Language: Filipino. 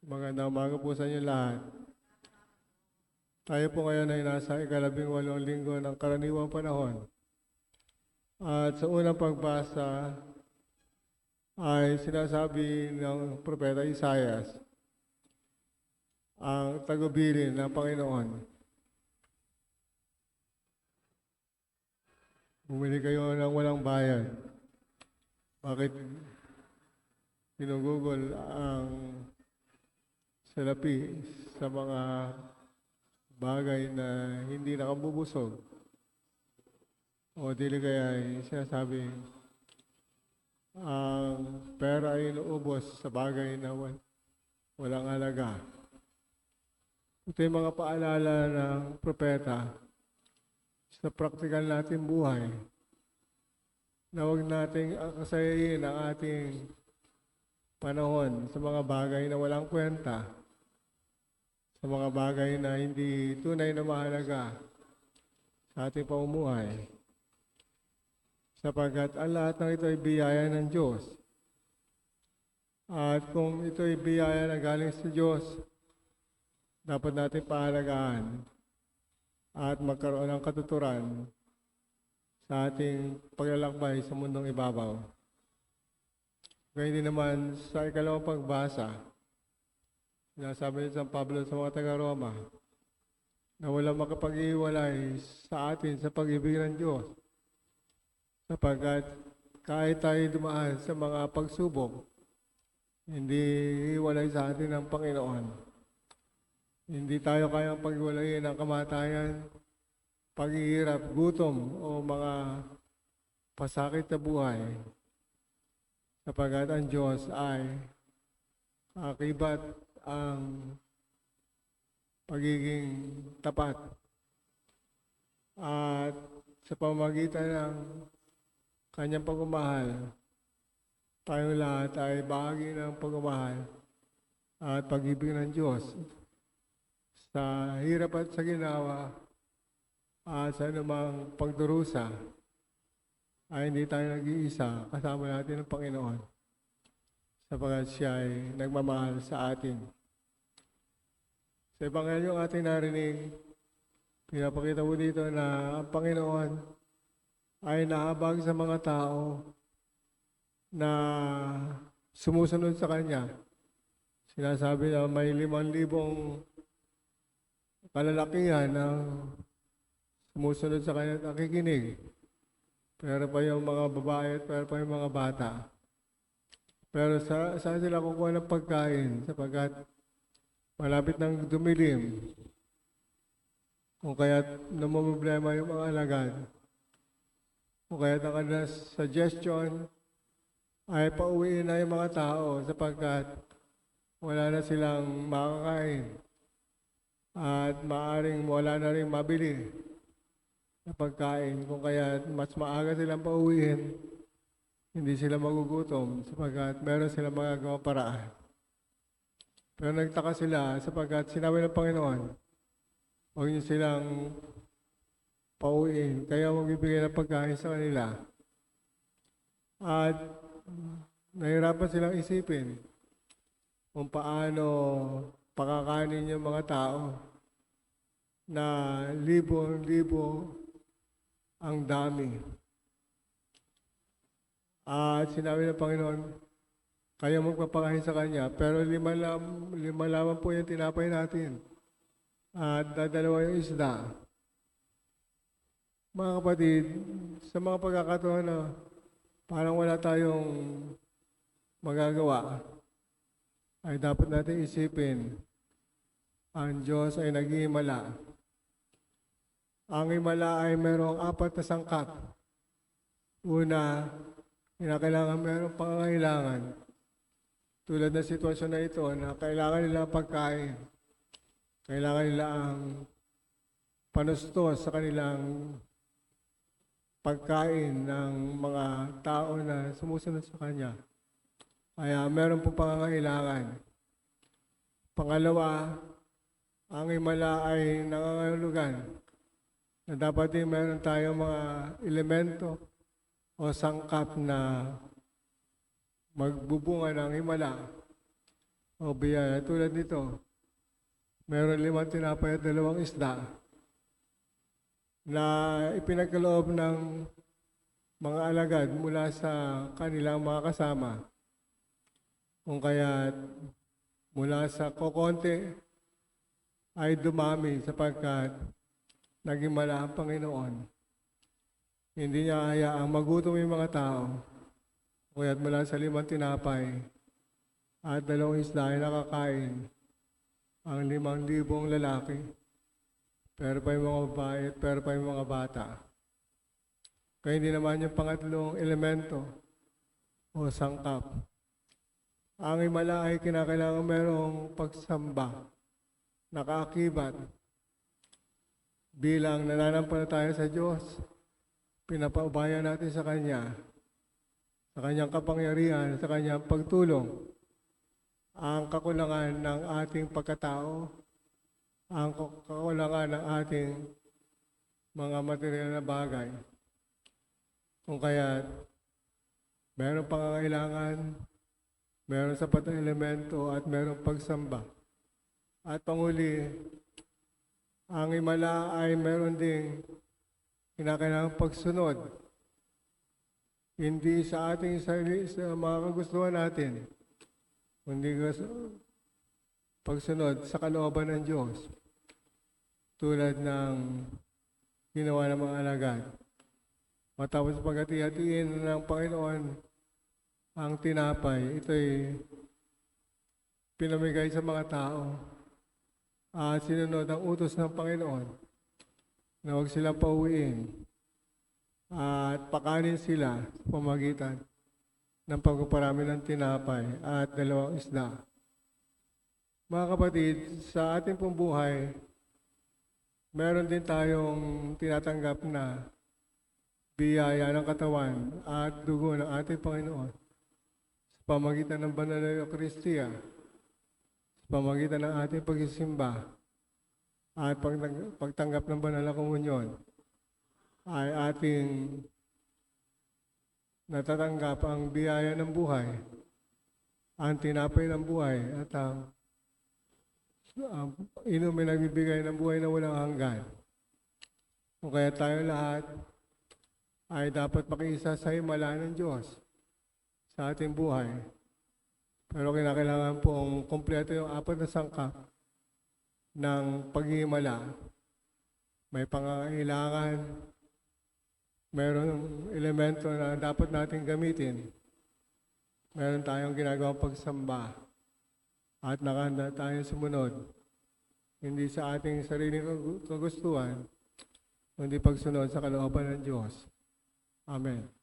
Magandang umaga po sa inyo lahat. Tayo po ngayon ay nasa ika-18 linggo ng karaniwang panahon. At sa unang pagbasa ay sinasabi ng Propeta Isaias ang tagubilin ng Panginoon. Bumili kayo ng walang bayad. Bakit ginugugol ang salapi sa mga bagay na hindi nakabubusog? O dili kaya ay sinasabi ang pera ay inuubos sa bagay na walang halaga. Ito yung mga paalala ng propeta sa praktikal natin buhay na huwag nating akasayahin ang ating panahon sa mga bagay na walang kwenta, sa mga bagay na hindi tunay na mahalaga sa ating pamumuhay. Sapagkat ang lahat ng ito ay biyaya ng Diyos. At kung ito ay biyaya na galing sa Diyos, dapat natin pahalagahan at magkaroon ng katuturan sa ating paglalakbay sa mundong ibabaw. Gayun din naman sa ikalawang pagbasa, sinasabi ni San Pablo sa mga taga-Roma na walang makapag-iwalay sa atin sa pag-ibig ng Diyos. Sapagkat kahit tayo dumaan sa mga pagsubok, hindi iwalay sa atin ng Panginoon. Hindi tayo kayang pag-iwalayin ng kamatayan, paghihirap, gutom o mga pasakit na buhay. Sapagkat ang Diyos ay akibat ang pagiging tapat. At sa pamamagitan ng kanyang pagmamahal, tayong lahat ay bahagi ng pagmamahal at pag-ibig ng Diyos. Sa hirap at sa ginawa at sa anumang pagdurusa ay hindi tayo nag-iisa, kasama natin ang Panginoon sapagkat siya ay nagmamahal sa atin. Sa Ebanghelyo ating narinig, pinapakita po dito na ang Panginoon ay nahabag sa mga tao na sumusunod sa Kanya. Sinasabi na may 5,000 kalalakihan na sumusunod sa Kanya at nakikinig. Pero pa yung mga babae at pero pa yung mga bata. Pero saan sila kukuha ng pagkain sapagkat malapit nang dumilim. Kung kaya't namumblema yung mga alagad. Kung kaya't ang kanilang suggestion ay pauwiin na yung mga tao sapagkat wala na silang makakain. At maaring wala na rin mabili na pagkain. Kung kaya mas maaga silang pauwiin, hindi sila magugutom sapagkat meron silang magagawa paraan. Pero nagtaka sila sapagkat sinabi ng Panginoon, huwag niyo silang pauwiin, kaya magbibigay ng pagkain sa kanila. At nahirapan silang isipin kung paano pakakanin yung mga tao na libo-libo ang dami. At sinabi ng Panginoon, kayo magpapakain sa Kanya, pero lima lamang po yung tinapay natin. At dalawa yung isda. Mga kapatid, sa mga pagkakataon na parang wala tayong magagawa, ay dapat natin isipin, ang Diyos ay nag-iimala. Ang himala ay mayroong 4 na sangkap. Una, kinakailangan mayroong pangangailangan. Tulad ng sitwasyon na ito na kailangan nila ang pagkain. Kailangan nila ang panustos sa kanilang pagkain ng mga tao na sumusunod sa Kanya. Kaya meron po pangangailangan. Pangalawa, ang himala ay nangangahulugan na dapat din meron tayong mga elemento o sangkap na magbubunga ng himala o biyaya. Tulad nito, meron 5 tinapay at 2 isda na ipinagkaloob ng mga alagad mula sa kanilang mga kasama. Kung kaya mula sa kokonti ay dumami sapagkat naging mala ang Panginoon. Hindi niya hayaang magutom yung mga tao. Kaya't mula sa 5 tinapay at 2 isda ay nakakain ang 5,000 lalaki. Pero pa yung mga babae, pero pa yung mga bata. Kaya hindi naman yung pangatlong elemento o sangkap. Ang himala ay kinakailangan merong pagsamba, nakaakibat, bilang nananampalataya sa Diyos. Pinapaubayan natin sa Kanya, sa Kanyang kapangyarihan, sa Kanyang pagtulong, ang kakulangan ng ating pagkatao, ang kakulangan ng ating mga material na bagay. Kung kaya meron pangangailangan, meron sapat na elemento at meron pagsamba. At panguli, ang himala ay meron ding kinakailangan pagsunod. Hindi sa ating sarili, sa mga kagustuhan natin, kundi pagsunod sa kalooban ng Diyos. Tulad ng ginawa ng mga alagad. Matapos paghati-hatiin ng Panginoon ang tinapay, ito'y pinamigay sa mga tao at sinunod ang utos ng Panginoon na huwag silang pauwiin at pakanin sila sa pamagitan ng pagpaparami ng tinapay at 2 isda. Mga kapatid, sa ating pong buhay, meron din tayong tinatanggap na biyaya ng katawan at dugo ng ating Panginoon sa pamagitan ng banal na Eucharistia, sa pamagitan ng ating pagsisimba at pagtanggap ng banal na komunyon ay ating natatanggap ang biyaya ng buhay, ang tinapay ng buhay at ang inumin nagbibigay ng buhay na walang hanggan. Kung kaya tayo lahat ay dapat makiisa sa himala ng Diyos sa ating buhay. Pero kinakailangan pong kumpleto yung 4 na sangkap ng paghihimala. May pangangailangan, mayroong elemento na dapat natin gamitin. Meron tayong ginagawang pagsamba at nakahanda tayong sumunod. Hindi sa ating sariling kagustuhan, kundi pagsunod sa kalooban ng Diyos. Amen.